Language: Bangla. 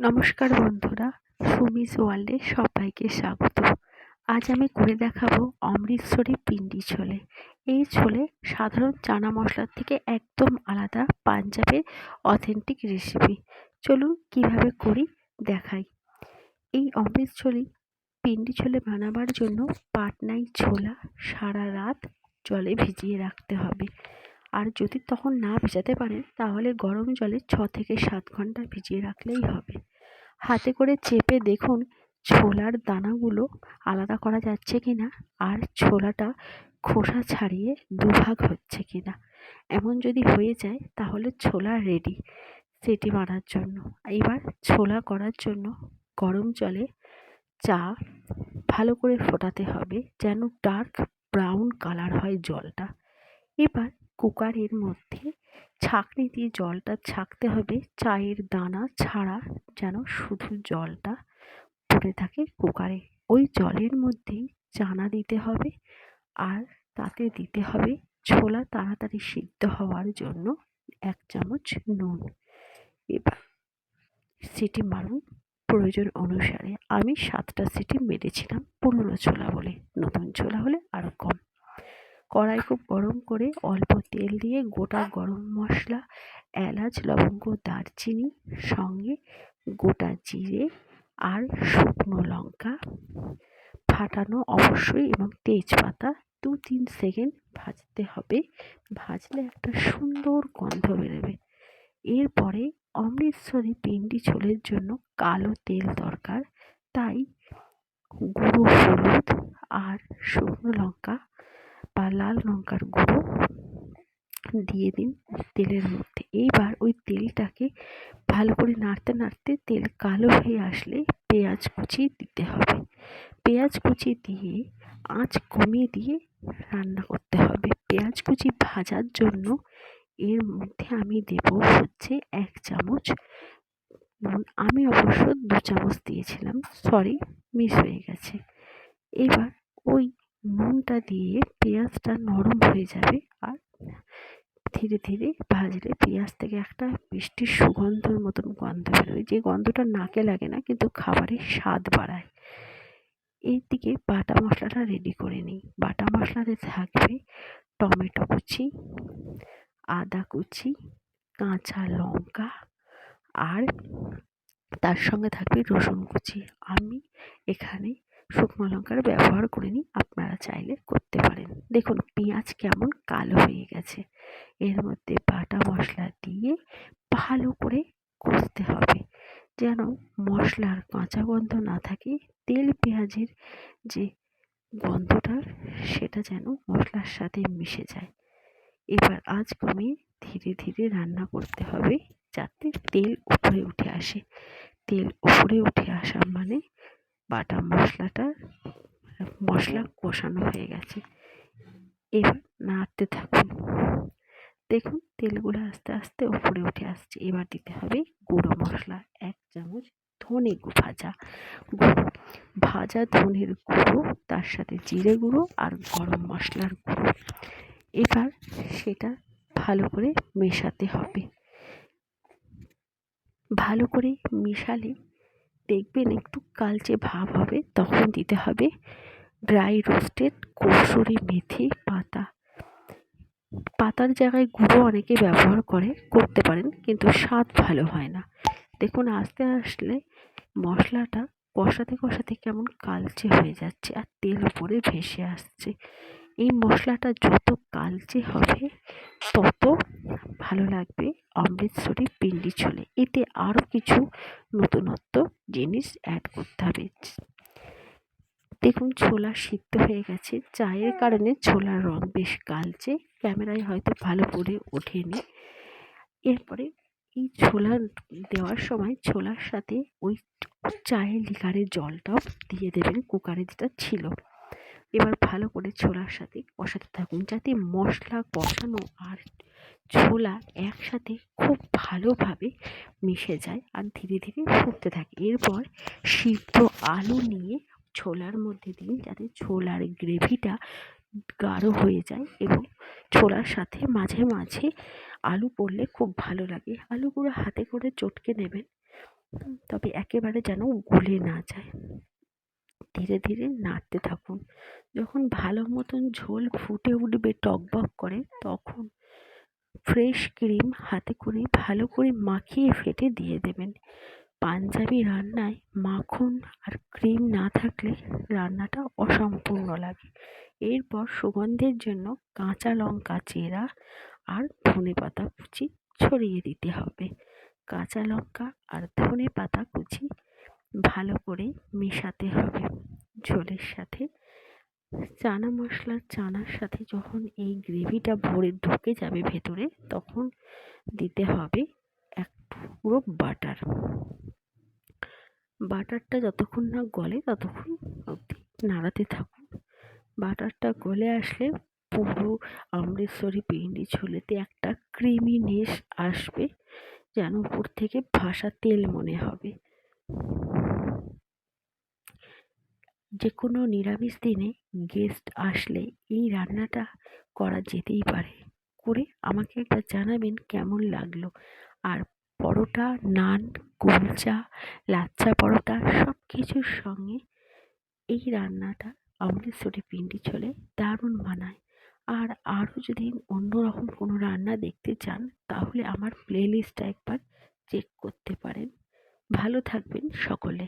নমস্কার বন্ধুরা, সুমিস ওয়ার্ল্ডে সবাইকে স্বাগত। আজ আমি করে দেখাবো অমৃতসরি পিন্ডি ছোলে। এই ছোলে সাধারণ চানা মশলার থেকে একদম আলাদা পাঞ্জাবের অথেন্টিক রেসিপি। চলুন কিভাবে করি দেখাই। এই অমৃতসরি পিন্ডি ছোলে বানাবার জন্য পাটনাই ছোলা সারা রাত জলে ভিজিয়ে রাখতে হবে। আর যদি তখন না ভেজাতে পারেন তাহলে গরম জলে 6 থেকে 7 ঘন্টা ভিজিয়ে রাখলেই হবে। হাতে করে চেপে দেখুন ছোলার দানাগুলো আলাদা করা যাচ্ছে কিনা আর ছোলাটা খোসা ছাড়িয়ে দুভাগ হচ্ছে কিনা। এমন যদি হয়ে যায় তাহলে ছোলা রেডি সিটি মারার জন্য। এবার ছোলা করার জন্য গরম জলে চা ভালো করে ফোটাতে হবে যেন ডার্ক ব্রাউন কালার হয় জলটা। এবার কুকারের মধ্যে ছাঁকনি দিয়ে জলটা ছাঁকতে হবে, চায়ের দানা ছাড়া যেন শুধু জলটা পড়ে থাকে কুকারে। ওই জলের মধ্যেই চানা দিতে হবে আর তাতে দিতে হবে ছোলা তাড়াতাড়ি সিদ্ধ হওয়ার জন্য 1 চামচ নুন। এবার সিটি মারুন প্রয়োজন অনুসারে। আমি 7টা সিটি মেরেছিলাম পুরনো ছোলা বলে, নতুন ছোলা হলে আরও কম। কড়াই খুব গরম করে অল্প তেল দিয়ে গোটা গরম মশলা, এলাচ, লবঙ্গ, দারচিনি, সঙ্গে গোটা জিরে আর শুকনো লঙ্কা ফাটানো অবশ্যই এবং তেজপাতা 2-3 সেকেন্ড ভাজতে হবে। ভাজলে একটা সুন্দর গন্ধ বেরোবে। এরপরে অমৃতসরি পিন্ডি ছোলের জন্য কালো তেল দরকার, তাই গুঁড়ো হলুদ আর শুকনো লঙ্কা বা লাল লঙ্কার গুঁড়ো দিয়ে দিন তেলের মধ্যে। এইবার ওই তেলটাকে ভালো করে নাড়তে নাড়তে তেল কালো হয়ে আসলে পেঁয়াজ কুচি দিতে হবে। পেঁয়াজ কুচি দিয়ে আঁচ কমিয়ে দিয়ে রান্না করতে হবে। পেঁয়াজ কুচি ভাজার জন্য এর মধ্যে আমি দেব হচ্ছে 1 চামচ নুন। আমি অবশ্য 2 চামচ দিয়েছিলাম, সরি মিস হয়ে গেছে। এবার ওই নুনটা দিয়ে পেঁয়াজটা নরম হয়ে যাবে আর ধীরে ধীরে ভাজলে পেঁয়াজ থেকে একটা মিষ্টি সুগন্ধর মতন গন্ধ বেরোয়, যে গন্ধটা নাকে লাগে না কিন্তু খাবারের স্বাদ বাড়ায়। এইদিকে বাটা মশলাটা রেডি করে নিই। বাটা মশলাতে থাকবে টমেটো কুচি, আদা কুচি, কাঁচা লঙ্কা আর তার সঙ্গে থাকবে রসুন কুচি। আমি এখানে শুকনো লঙ্কার ব্যবহার করিনি, আপনারা চাইলে করতে পারেন। দেখুন পেঁয়াজ কেমন কালো হয়ে গেছে। এর মধ্যে বাটা মশলা দিয়ে ভালো করে কষতে হবে যেন মশলার কাঁচা গন্ধ না থাকে। তেল পেঁয়াজের যে গন্ধটা সেটা যেন মশলার সাথে মিশে যায়। এবার আঁচ কমিয়ে ধীরে ধীরে রান্না করতে হবে যাতে তেল উপরে উঠে আসে। তেল উপরে উঠে আসা মানে বাটা মশলা কষানো হয়ে গেছে। এবার নাড়তে থাকুন। দেখুন তেলগুলো আস্তে আস্তে উপরে উঠে আসছে। এবার দিতে হবে গুঁড়ো মশলা 1 চামচ, ধনে ভাজা ধনের গুঁড়ো, তার সাথে জিরে গুঁড়ো আর গরম মশলার গুঁড়ো। এবার সেটা ভালো করে মেশাতে হবে। ভালো করে মেশালে দেখবেন একটু কালচে ভাব হবে, তখন দিতে হবে ড্রাই রোস্টেড কসুরি মেথি পাতা। পাতার জায়গায় গুঁড়ো অনেকে ব্যবহার করতে পারেন, কিন্তু স্বাদ ভালো হয় না। দেখুন আস্তে আসলে মশলাটা কষাতে কষাতে কেমন কালচে হয়ে যাচ্ছে আর তেল উপরে ভেসে আসছে। এই মশলাটা যত কালচে হবে তত ভালো লাগবে অমৃতসরি পিন্ডি ছোলে। এতে আরও কিছু নতুনত্ব জিনিস অ্যাড করতে হবে। দেখুন ছোলা সিদ্ধ হয়ে গেছে, চায়ের কারণে ছোলার রং বেশ কালচে, ক্যামেরায় হয়তো ভালো করে ওঠেনি। এরপরে এই ছোলা দেওয়ার সময় ছোলার সাথে ওই চায়ের লিকারের জলটাও দিয়ে দেবেন কুকারে যেটা ছিল। এবার ভালো করে ছোলার সাথে কষাতে থাকুন যাতে মশলা কষানো আর ছোলা একসাথে খুব ভালোভাবে মিশে যায় আর ধীরে ধীরে ফুটতে থাকে। এরপর সিদ্ধ আলু নিয়ে ছোলার মধ্যে দিন যাতে ছোলার গ্রেভিটা গাঢ় হয়ে যায় এবং ছোলার সাথে মাঝে মাঝে আলু পড়লে খুব ভালো লাগে। আলুগুলো হাতে করে চটকে নেবেন তবে একেবারে যেন গলে না যায়। ধীরে ধীরে নাড়তে থাকুন। যখন ভালো মতন ঝোল ফুটে উঠবে টগবগ করে, তখন ফ্রেশ ক্রিম হাতে করে ভালো করে মাখিয়ে ফেটে দিয়ে দেবেন। পাঞ্জাবি রান্নায় মাখন আর ক্রিম না থাকলে রান্নাটা অসম্পূর্ণ লাগে। এরপর সুগন্ধের জন্য কাঁচা লঙ্কা চেরা আর ধনেপাতা কুচি ছড়িয়ে দিতে হবে। কাঁচা লঙ্কা আর ধনেপাতা কুচি ভালো করে মেশাতে হবে ঝোলের সাথে। চানার সাথে যখন এই গ্রেভিটা ভরে ঢুকে যাবে ভেতরে, তখন দিতে হবে এক টুকরো বাটার। বাটারটা যতক্ষণ না গলে ততক্ষণ অবধি নাড়াতে থাকুন। বাটারটা গলে আসলে পুরো অমৃতসরি পিন্ডি ছোলেতে একটা ক্রিমিনেস আসবে, যেন উপর থেকে ভাসা তেল মনে হবে। যে কোনো নিরামিষ দিনে গেস্ট আসলে এই রান্নাটা করা যেতেই পারে। করে আমাকে একবার জানাবেন কেমন লাগলো। আর পরোটা, নান, কুলচা, লাচ্ছা পরোটা সব কিছুর সঙ্গে এই রান্নাটা অমৃতসরি পিন্ডি ছোলে দারুণ মানায়। আর আরও যদি অন্যরকম কোনো রান্না দেখতে চান, তাহলে আমার প্লেলিস্টটা একবার চেক করতে পারেন। ভালো থাকবেন সকলে।